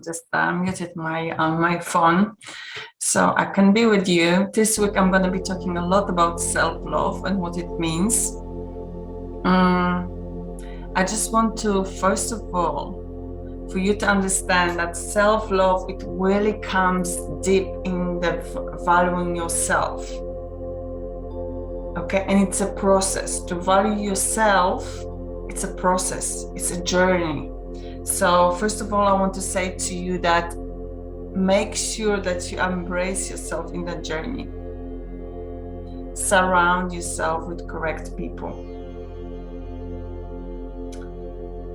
just muted my phone so I can be with you. This week I'm going to be talking a lot about self-love and what it means. I just want to, first of all, for you to understand that self-love, it really comes deep in the valuing yourself. Okay, and it's a process. To value yourself, it's a process, it's a journey. So first of all, I want to say to you that make sure that you embrace yourself in that journey. Surround yourself with correct people.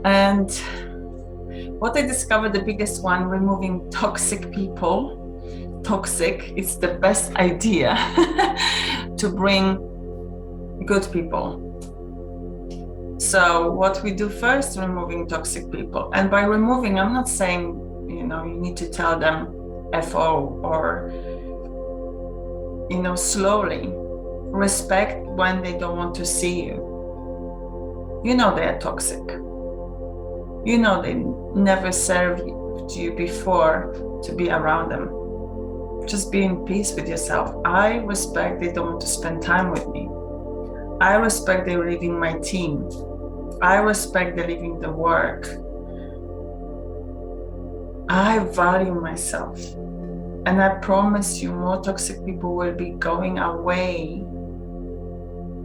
And what I discovered, the biggest one, removing toxic people. Toxic, it's the best idea to bring good people. So what we do first, removing toxic people. And by removing, I'm not saying, you need to tell them FO or, slowly. Respect when they don't want to see you. You know they are toxic. You know they never served you before to be around them. Just be in peace with yourself. I respect they don't want to spend time with me. I respect they're leaving my team. I respect they're leaving the work. I value myself. And I promise you, more toxic people will be going away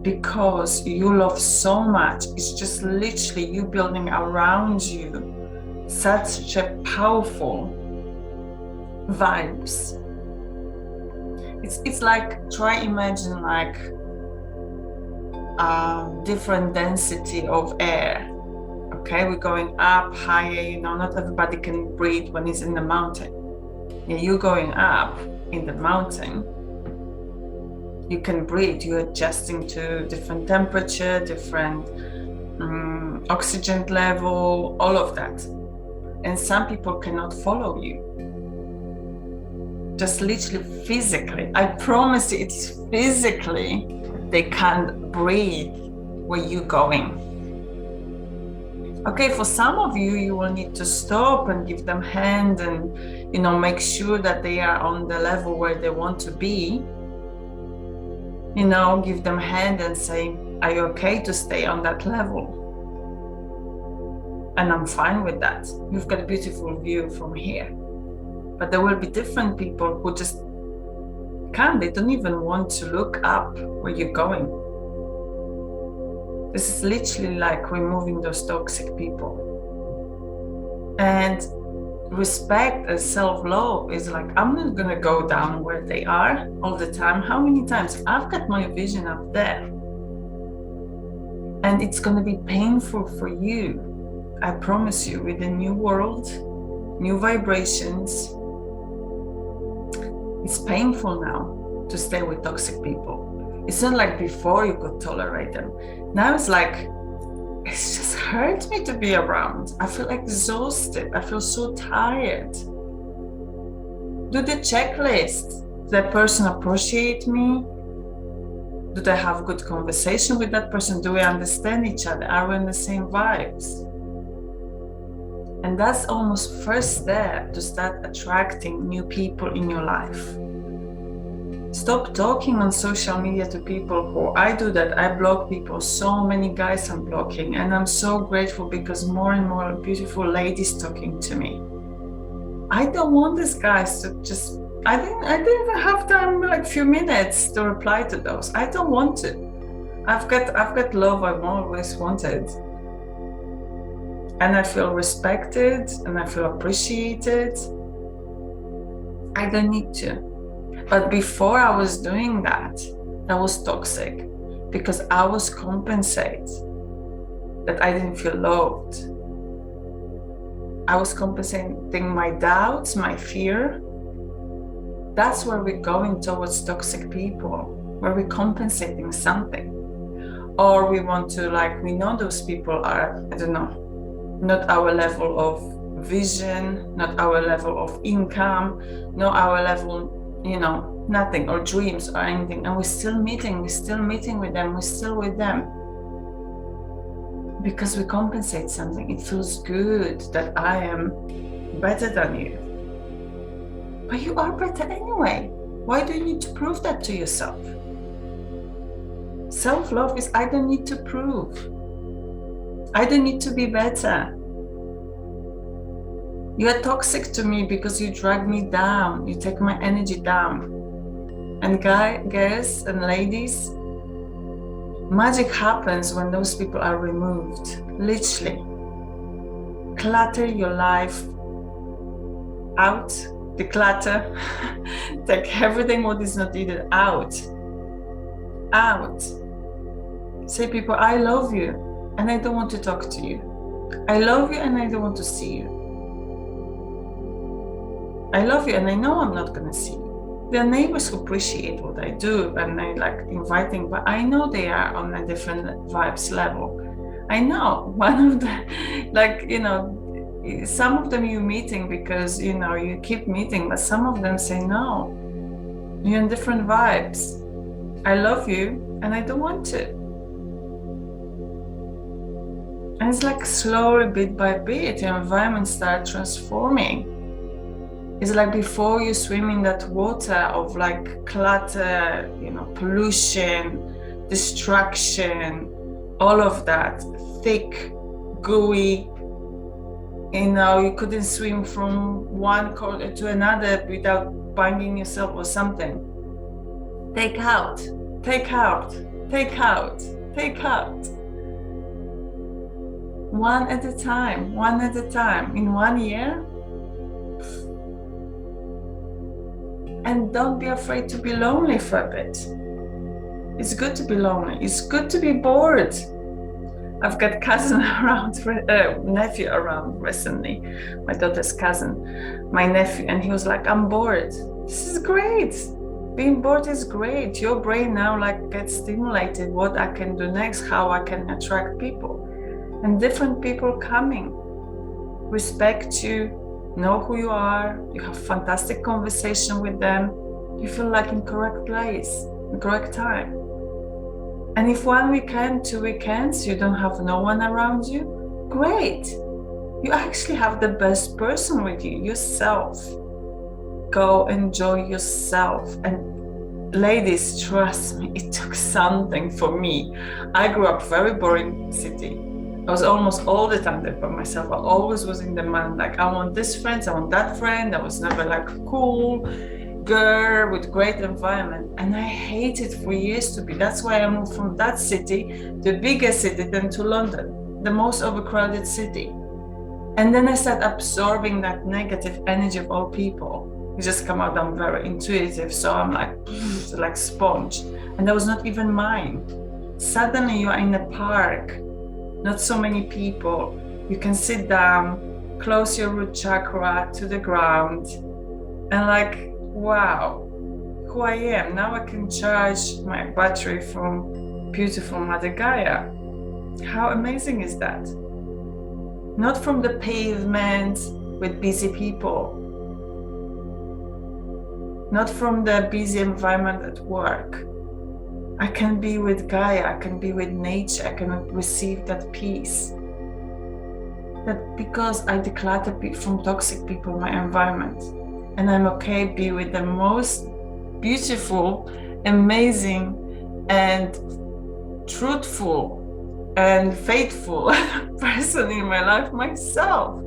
because you love so much. It's just literally you building around you such a powerful vibes. It's like, try imagine like different density of air. Okay, we're going up higher, not everybody can breathe when it's in the mountain. Yeah, you're going up in the mountain, you can breathe, you're adjusting to different temperature, different oxygen level, all of that. And some people cannot follow you. Just literally physically. I promise you, it's physically they can't breathe where you're going. Okay, for some of you, you will need to stop and give them hand and, make sure that they are on the level where they want to be. Give them hand and say, are you okay to stay on that level? And I'm fine with that. You've got a beautiful view from here. But there will be different people who just can't. They don't even want to look up where you're going. This is literally like removing those toxic people. And respect and self-love is like, I'm not going to go down where they are all the time. How many times? I've got my vision up there. And it's going to be painful for you. I promise you, with the new world, new vibrations, it's painful now to stay with toxic people. It's not like before you could tolerate them. Now it's like, it's just hurt me to be around. I feel exhausted. I feel so tired. Do the checklist. Does that person appreciate me? Do they have good conversation with that person? Do we understand each other? Are we in the same vibes? And that's almost first step to start attracting new people in your life. Stop talking on social media to people who, I do that, I block people, so many guys I'm blocking, and I'm so grateful because more and more beautiful ladies talking to me. I don't want these guys to just, I didn't even have time, like few minutes to reply to those. I don't want to. I've got love I've always wanted. And I feel respected and I feel appreciated. I don't need to. But before I was doing that, that was toxic because I was compensating that I didn't feel loved. I was compensating my doubts, my fear. That's where we're going towards toxic people, where we're compensating something. Or we want to, we know those people are, not our level of vision, not our level of income, not our level, nothing, or dreams or anything. And we're still meeting with them, we're still with them. Because we compensate something. It feels good that I am better than you. But you are better anyway. Why do you need to prove that to yourself? Self-love is I don't need to prove. I don't need to be better. You are toxic to me because you drag me down. You take my energy down. And guys and ladies, magic happens when those people are removed. Literally. Clutter your life out. Declutter. Take everything what is not needed out. Say people, I love you and I don't want to talk to you. I love you and I don't want to see you. I love you and I know I'm not going to see you. There are neighbors who appreciate what I do and I like inviting, but I know they are on a different vibes level. I know one of the, like, you know, some of them you're meeting because, you know, you keep meeting, but some of them say, no, you're in different vibes. I love you and I don't want to. And it's like slowly, bit by bit, your environment starts transforming. It's like before you swim in that water of like clutter, you know, pollution, distraction, all of that, thick, gooey, you know, you couldn't swim from one corner to another without banging yourself or something. Take out, take out, take out, take out. One at a time, one at a time, in 1 year. And don't be afraid to be lonely for a bit. It's good to be lonely. It's good to be bored. I've got cousin around, nephew around recently, my daughter's cousin, my nephew, and he was like, I'm bored. This is great. Being bored is great. Your brain now like gets stimulated, what I can do next, how I can attract people. And different people coming, respect you, know who you are, you have fantastic conversation with them, you feel like in correct place, in correct time. And if 1 weekend, 2 weekends, you don't have no one around you, great. You actually have the best person with you, yourself. Go enjoy yourself. And ladies, trust me, it took something for me. I grew up very boring city. I was almost all the time there by myself. I always was in demand, like I want this friend, I want that friend. I was never like cool girl with great environment, and I hated for years to be. That's why I moved from that city, the biggest city, then to London, the most overcrowded city. And then I started absorbing that negative energy of all people. It just come out, I'm very intuitive, so I'm like sponge, and that was not even mine. Suddenly you are in a park, not so many people, you can sit down, close your root chakra to the ground, and like, wow, who I am. Now I can charge my battery from beautiful Mother Gaia. How amazing is that? Not from the pavement with busy people. Not from the busy environment at work. I can be with Gaia, I can be with nature, I can receive that peace. That because I declutter from toxic people in my environment. And I'm okay be with the most beautiful, amazing, and truthful and faithful person in my life, myself.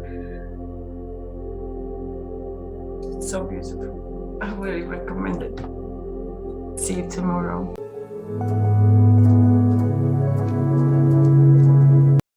It's so beautiful. I really recommend it. See you tomorrow.